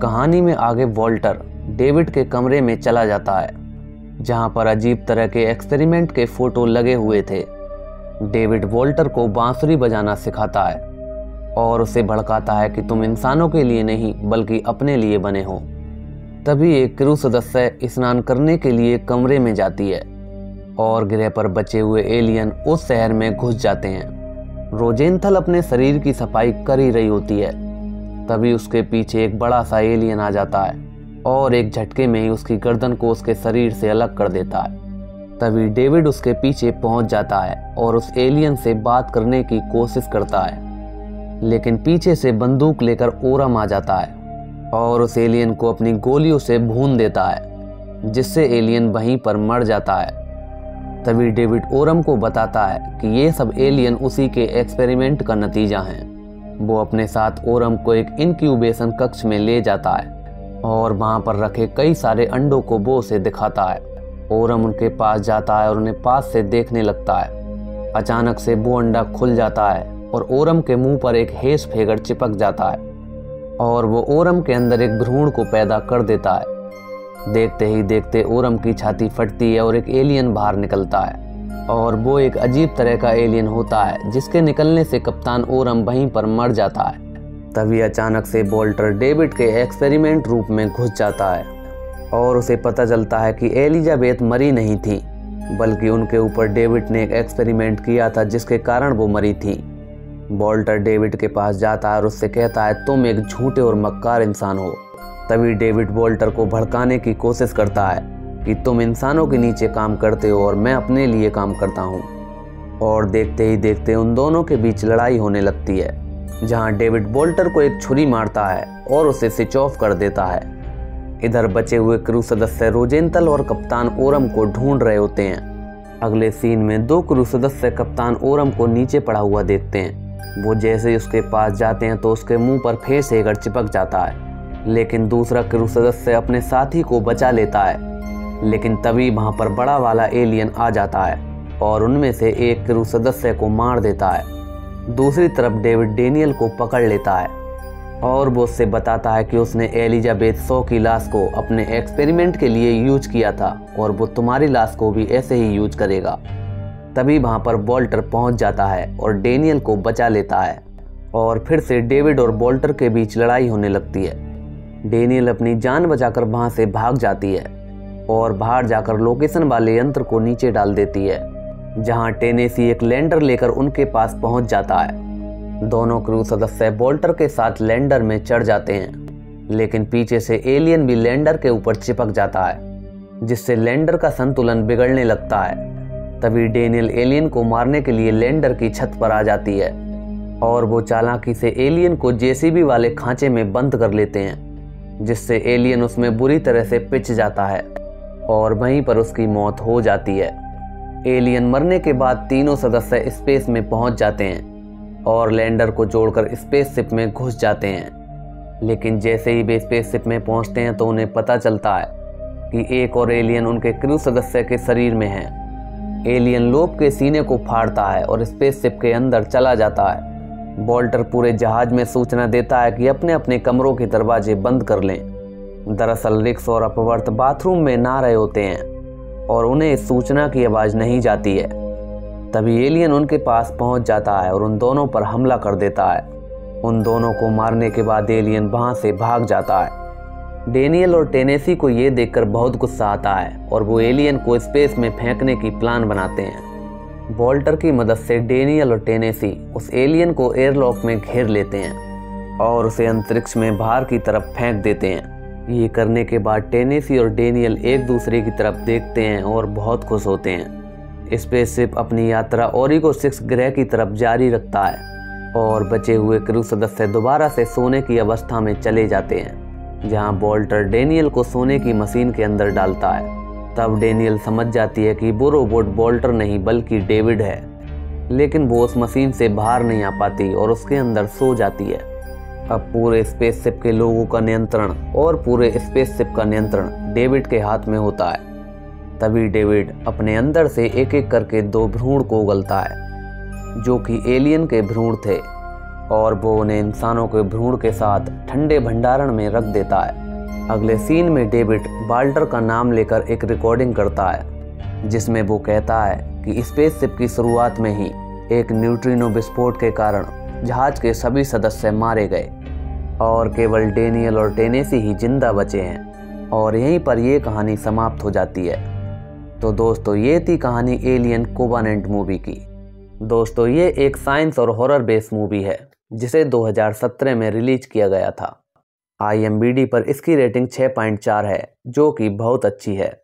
कहानी में आगे वॉल्टर डेविड के कमरे में चला जाता है जहां पर अजीब तरह के एक्सपेरिमेंट के फोटो लगे हुए थे। डेविड वॉल्टर को बांसुरी बजाना सिखाता है और उसे भड़काता है कि तुम इंसानों के लिए नहीं बल्कि अपने लिए बने हो। तभी एक क्रू सदस्य स्नान करने के लिए कमरे में जाती है और ग्रह पर बचे हुए एलियन उस शहर में घुस जाते हैं। रोजेंथल अपने शरीर की सफाई कर ही रही होती है, तभी उसके पीछे एक बड़ा सा एलियन आ जाता है और एक झटके में ही उसकी गर्दन को उसके शरीर से अलग कर देता है। तभी डेविड उसके पीछे पहुंच जाता है और उस एलियन से बात करने की कोशिश करता है, लेकिन पीछे से बंदूक लेकर ओरम आ जाता है और उस एलियन को अपनी गोलियों से भून देता है, जिससे एलियन वहीं पर मर जाता है। तभी डेविड ओरम को बताता है कि ये सब एलियन उसी के एक्सपेरिमेंट का नतीजा है। वो अपने साथ ओरम को एक इनक्यूबेशन कक्ष में ले जाता है और वहां पर रखे कई सारे अंडों को वो उसे दिखाता है। ओरम उनके पास जाता है और उन्हें पास से देखने लगता है। अचानक से वो अंडा खुल जाता है और ओरम के मुंह पर एक हेस फेगर चिपक जाता है और वो ओरम के अंदर एक भ्रूण को पैदा कर देता है। देखते ही देखते ओरम की छाती फटती है और एक एलियन बाहर निकलता है और वो एक अजीब तरह का एलियन होता है, जिसके निकलने से कप्तान ओरम वहीं पर मर जाता है। तभी अचानक से वॉल्टर डेविड के एक्सपेरिमेंट रूप में घुस जाता है और उसे पता चलता है कि एलिजाबेथ मरी नहीं थी, बल्कि उनके ऊपर डेविड ने एक एक्सपेरिमेंट किया था जिसके कारण वो मरी थी। वॉल्टर डेविड के पास जाता है और उससे कहता है तुम एक झूठे और मक्कार इंसान हो। तभी डेविड वॉल्टर को भड़काने की कोशिश करता है कि तुम इंसानों के नीचे काम करते हो और मैं अपने लिए काम करता हूँ। और देखते ही देखते उन दोनों के बीच लड़ाई होने लगती है, जहाँ डेविड वॉल्टर को एक छुरी मारता है और उसे स्विच ऑफ कर देता है। इधर बचे हुए क्रू सदस्य रोजेंथल और कप्तान ओरम को ढूंढ रहे होते हैं। अगले सीन में दो क्रू सदस्य कप्तान ओरम को नीचे पड़ा हुआ देखते हैं। वो जैसे ही उसके पास जाते हैं तो उसके मुंह पर फेस हेगर चिपक जाता है, लेकिन दूसरा क्रू सदस्य अपने साथी को बचा लेता है। लेकिन तभी वहां पर बड़ा वाला एलियन आ जाता है और उनमें से एक क्रू सदस्य को मार देता है। दूसरी तरफ डेविड डेनियल को पकड़ लेता है और वो उससे बताता है कि उसने एलिजाबेथ शॉ की लाश को अपने एक्सपेरिमेंट के लिए यूज किया था और वो तुम्हारी लाश को भी ऐसे ही यूज करेगा। तभी वहां पर वॉल्टर पहुंच जाता है और डेनियल को बचा लेता है और फिर से डेविड और वॉल्टर के बीच लड़ाई होने लगती है। डेनियल अपनी जान बचाकर वहां से भाग जाती है और बाहर जाकर लोकेशन वाले यंत्र को नीचे डाल देती है, जहां टेनेसी एक लैंडर लेकर उनके पास पहुंच जाता है। दोनों क्रू सदस्य वॉल्टर के साथ लैंडर में चढ़ जाते हैं, लेकिन पीछे से एलियन भी लैंडर के ऊपर चिपक जाता है, जिससे लैंडर का संतुलन बिगड़ने लगता है। तभी डेनियल एलियन को मारने के लिए लैंडर की छत पर आ जाती है और वो चालाकी से एलियन को जेसीबी वाले खांचे में बंद कर लेते हैं, जिससे एलियन उसमें बुरी तरह से पिच जाता है और वहीं पर उसकी मौत हो जाती है। एलियन मरने के बाद तीनों सदस्य स्पेस में पहुंच जाते हैं और लैंडर को जोड़कर स्पेसशिप में घुस जाते हैं। लेकिन जैसे ही वे स्पेसशिप में पहुंचते हैं तो उन्हें पता चलता है कि एक और एलियन उनके क्रू सदस्य के शरीर में है। एलियन लोब के सीने को फाड़ता है और स्पेसशिप के अंदर चला जाता है। वॉल्टर पूरे जहाज में सूचना देता है कि अपने अपने कमरों के दरवाजे बंद कर लें। दरअसल रिक्स और अपवर्थ बाथरूम में नहा रहे होते हैं और उन्हें इस सूचना की आवाज़ नहीं जाती है। तभी एलियन उनके पास पहुंच जाता है और उन दोनों पर हमला कर देता है। उन दोनों को मारने के बाद एलियन वहां से भाग जाता है। डेनियल और टेनेसी को ये देखकर बहुत गुस्सा आता है और वो एलियन को स्पेस में फेंकने की प्लान बनाते हैं। वॉल्टर की मदद से डेनियल और टेनेसी उस एलियन को एयरलॉक में घेर लेते हैं और उसे अंतरिक्ष में बाहर की तरफ फेंक देते हैं। ये करने के बाद टेनेसी और डेनियल एक दूसरे की तरफ देखते हैं और बहुत खुश होते हैं। स्पेसशिप अपनी यात्रा ओरिगो 6 ग्रह की तरफ जारी रखता है और बचे हुए क्रू सदस्य दोबारा से सोने की अवस्था में चले जाते हैं, जहां वॉल्टर डेनियल को सोने की मशीन के अंदर डालता है। तब डेनियल समझ जाती है कि वो रोबोट वॉल्टर नहीं बल्कि डेविड है, लेकिन वो उस मशीन से बाहर नहीं आ पाती और उसके अंदर सो जाती है। अब पूरे स्पेसशिप के लोगों का नियंत्रण और पूरे स्पेसशिप का नियंत्रण डेविड के हाथ में होता है। तभी डेविड अपने अंदर से एक एक करके 2 भ्रूण को उगलता है, जो कि एलियन के भ्रूण थे और वो उन्हें इंसानों के भ्रूण के साथ ठंडे भंडारण में रख देता है। अगले सीन में डेविड वाल्टर का नाम लेकर एक रिकॉर्डिंग करता है जिसमें वो कहता है कि स्पेसशिप की शुरुआत में ही एक न्यूट्रिनो विस्फोट के कारण जहाज के सभी सदस्य मारे गए और केवल डेनियल और टेनेसी ही जिंदा बचे हैं, और यहीं पर ये कहानी समाप्त हो जाती है। तो दोस्तों, ये थी कहानी एलियन कोवेनेंट मूवी की। दोस्तों, ये एक साइंस और हॉरर बेस्ड मूवी है जिसे 2017 में रिलीज किया गया था। IMDb पर इसकी रेटिंग 6.4 है, जो कि बहुत अच्छी है।